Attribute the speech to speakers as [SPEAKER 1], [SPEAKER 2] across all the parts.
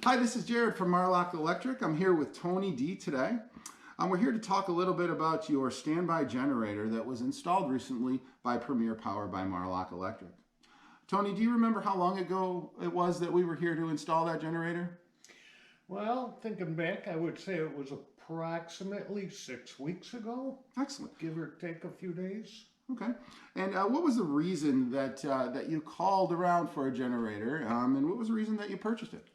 [SPEAKER 1] Hi, this is Jarrod from Marlock Electric. I'm here with Tony D today. We're here to talk a little bit about your standby generator that was installed recently by Premier Power by Marlock Electric. Tony, do you remember how long ago it was that we were here to install that generator?
[SPEAKER 2] Well, thinking back, I would say it was approximately 6 weeks ago,
[SPEAKER 1] Excellent.
[SPEAKER 2] give or take a few days.
[SPEAKER 1] Okay. And what was the reason that you called around for a generator, and what was the reason that you purchased it?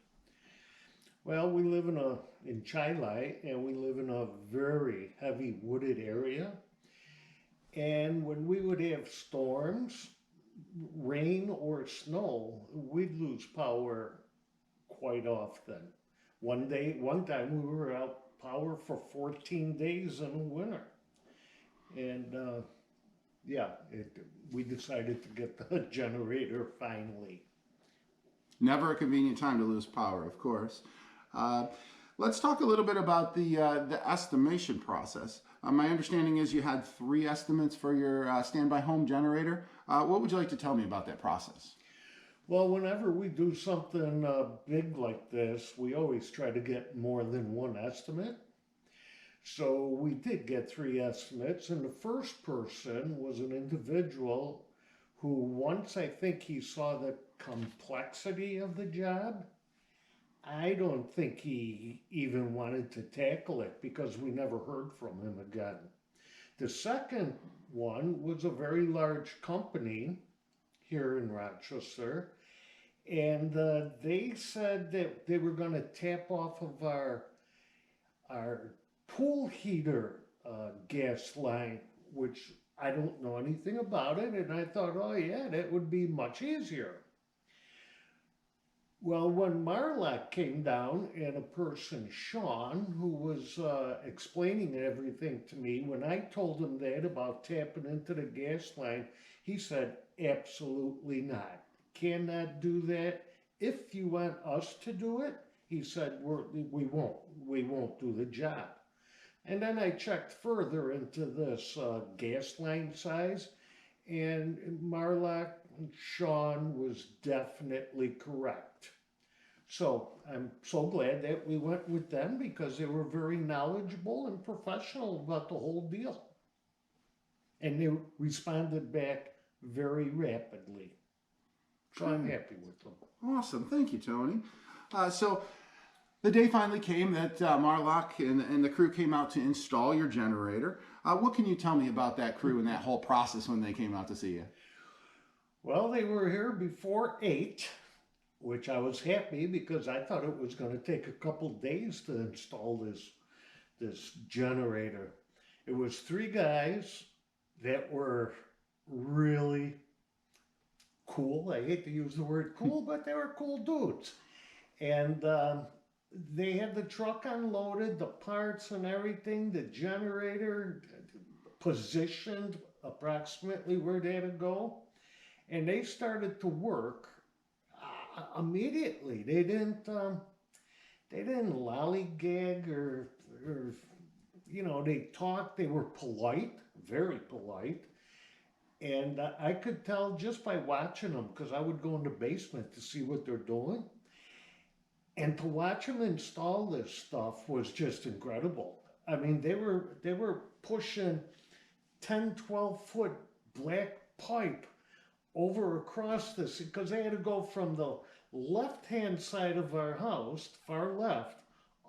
[SPEAKER 2] Well, we live in Chilai, and we live in a very heavy wooded area. And when we would have storms, rain or snow, we'd lose power quite often. One time we were out power for 14 days in the winter. And yeah, we decided to get the generator finally.
[SPEAKER 1] Never a convenient time to lose power, of course. Uh, let's talk a little bit about the estimation process. My understanding is you had 3 estimates for your standby home generator. What would you like to tell me about that process?
[SPEAKER 2] Well, whenever we do something big like this, we always try to get more than one estimate. So we did get 3 estimates, and the first person was an individual who, once I think he saw the complexity of the job, I don't think he even wanted to tackle it because we never heard from him again. The second one was a very large company here in Rochester, and they said that they were going to tap off of our pool heater gas line, which I don't know anything about it, and I thought, oh yeah, that would be much easier. Well, when Marlock came down and a person, Sean, who was explaining everything to me, when I told him that about tapping into the gas line, he said, absolutely not. Cannot do that. If you want us to do it, he said, we won't do the job. And then I checked further into this gas line size, and Marlock Sean was definitely correct. So I'm so glad that we went with them because they were very knowledgeable and professional about the whole deal. And they responded back very rapidly. So I'm happy with them.
[SPEAKER 1] Awesome. Thank you, Tony. So the day finally came that Marlock and the crew came out to install your generator. What can you tell me about that crew and that whole process when they came out to see you?
[SPEAKER 2] Well, they were here before 8, which I was happy because I thought it was going to take a couple days to install this generator. It was 3 guys that were really cool. I hate to use the word cool, but they were cool dudes. And they had the truck unloaded, the parts and everything, the generator positioned approximately where they had to go. And they started to work immediately. They didn't lollygag or they talked. They were polite, very polite. And I could tell just by watching them, because I would go in the basement to see what they're doing. And to watch them install this stuff was just incredible. I mean, they were pushing 10, 12-foot black pipe over across this because they had to go from the left-hand side of our house, far left,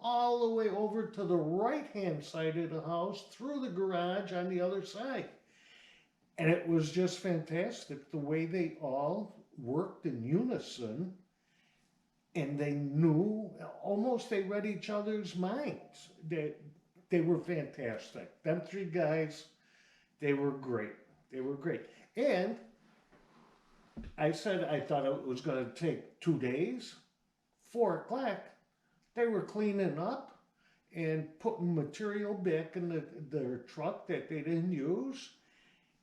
[SPEAKER 2] all the way over to the right-hand side of the house through the garage on the other side. And it was just fantastic the way they all worked in unison, and they knew, almost they read each other's minds. They were fantastic. Them 3 guys, they were great. They were great. And I said I thought it was going to take 2 days. 4 o'clock, they were cleaning up and putting material back in their truck that they didn't use.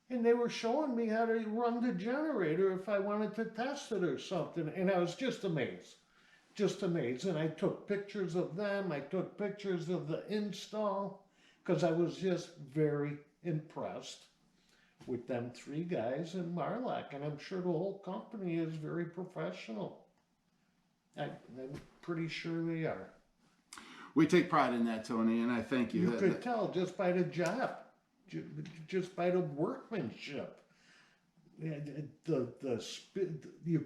[SPEAKER 2] And they were showing me how to run the generator if I wanted to test it or something. And I was just amazed. Just amazed. And I took pictures of them. I took pictures of the install because I was just very impressed with them 3 guys in Marlock. And I'm sure the whole company is very professional. I pretty sure they are.
[SPEAKER 1] We take pride in that, Tony, and I thank you.
[SPEAKER 2] You could tell just by the job, just by the workmanship. You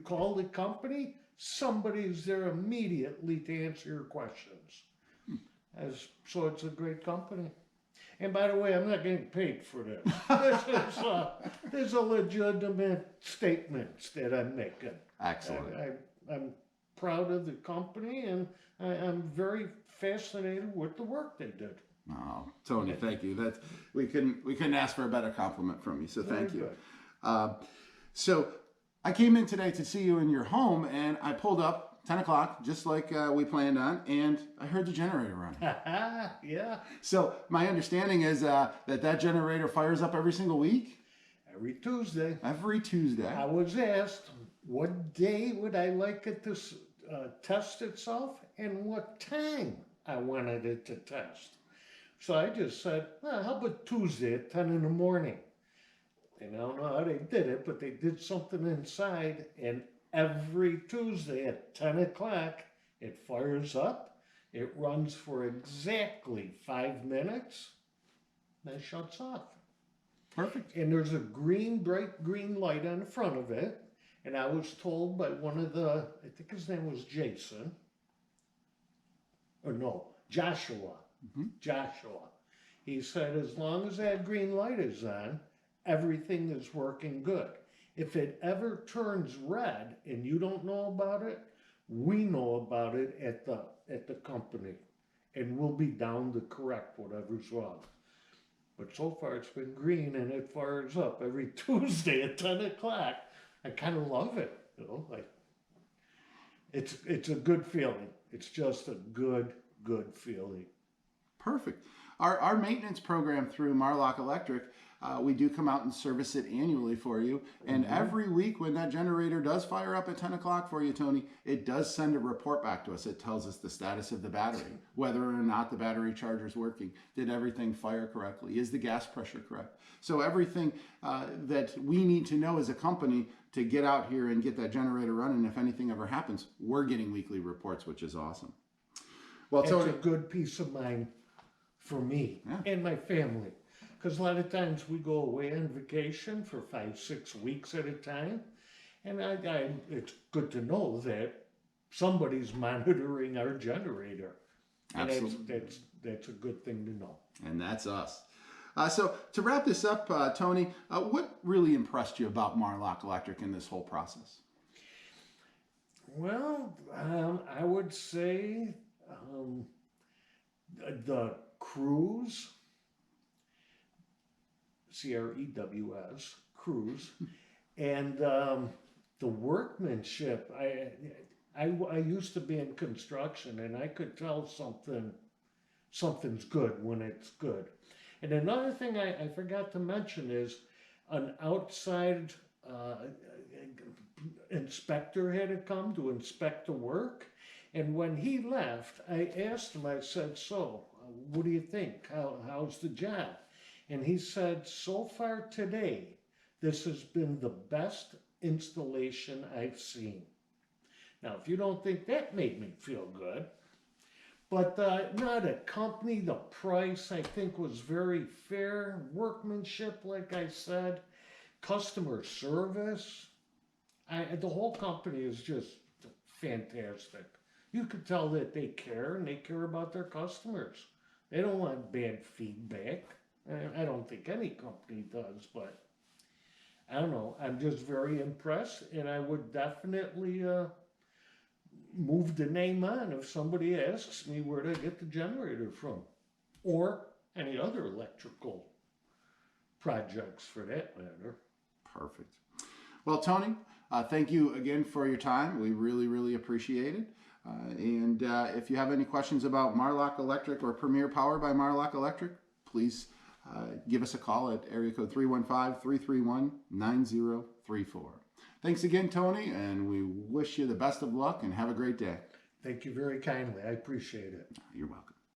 [SPEAKER 2] call the company, somebody's there immediately to answer your questions. So it's a great company. And by the way, I'm not getting paid for this. This is a legitimate statement that I'm making.
[SPEAKER 1] Excellent.
[SPEAKER 2] I'm proud of the company, and I'm very fascinated with the work they did.
[SPEAKER 1] Oh, Tony, thank you. We couldn't ask for a better compliment from you. So thank you. So I came in today to see you in your home, and I pulled up 10 o'clock, just like we planned on, and I heard the generator running.
[SPEAKER 2] Yeah.
[SPEAKER 1] So my understanding is that generator fires up every single week?
[SPEAKER 2] Every Tuesday.
[SPEAKER 1] Every Tuesday.
[SPEAKER 2] I was asked what day would I like it to test itself and what time I wanted it to test. So I just said, how about Tuesday at 10 in the morning? And I don't know how they did it, but they did something inside, and every Tuesday at 10 o'clock, it fires up. It runs for exactly 5 minutes, then shuts off.
[SPEAKER 1] Perfect.
[SPEAKER 2] And there's a bright green light on the front of it. And I was told by one of I think his name was Jason. Or no, Joshua.
[SPEAKER 1] Mm-hmm.
[SPEAKER 2] Joshua. He said, as long as that green light is on, everything is working good. If it ever turns red and you don't know about it, we know about it at the company, and we'll be down to correct whatever's wrong. But so far it's been green, and it fires up every Tuesday at 10 o'clock. I kind of love it, it's a good feeling. It's just a good feeling.
[SPEAKER 1] Perfect. Our maintenance program through Marlock Electric, we do come out and service it annually for you. And every week when that generator does fire up at 10 o'clock for you, Tony, it does send a report back to us. It tells us the status of the battery, whether or not the battery charger is working. Did everything fire correctly? Is the gas pressure correct? So everything that we need to know as a company to get out here and get that generator running, if anything ever happens, we're getting weekly reports, which is awesome. Well,
[SPEAKER 2] It's
[SPEAKER 1] Tony,
[SPEAKER 2] a good peace of mind for me and my family. Because a lot of times we go away on vacation for 5-6 weeks at a time. And it's good to know that somebody's monitoring our generator. And
[SPEAKER 1] absolutely.
[SPEAKER 2] that's a good thing to know.
[SPEAKER 1] And that's us. So to wrap this up, Tony, what really impressed you about Marlock Electric in this whole process?
[SPEAKER 2] Well, I would say the crews, CREWS, crews, and the workmanship. I used to be in construction, and I could tell something's good when it's good. And another thing I forgot to mention is an outside inspector had to come to inspect the work. And when he left, I asked him, I said, so, what do you think? How's the job? And he said, so far today, this has been the best installation I've seen. Now, if you don't think that made me feel good, but not a company, the price I think was very fair, workmanship, like I said, customer service. The whole company is just fantastic. You could tell that they care, and they care about their customers. They don't want bad feedback. I don't think any company does, but I don't know. I'm just very impressed, and I would definitely move the name on if somebody asks me where to get the generator from, or any other electrical projects for that matter.
[SPEAKER 1] Perfect. Well, Tony, thank you again for your time. We really, really appreciate it. And if you have any questions about Marlock Electric or Premier Power by Marlock Electric, please give us a call at area code 315-331-9034. Thanks again, Tony, and we wish you the best of luck and have a great day.
[SPEAKER 2] Thank you very kindly. I appreciate it.
[SPEAKER 1] You're welcome.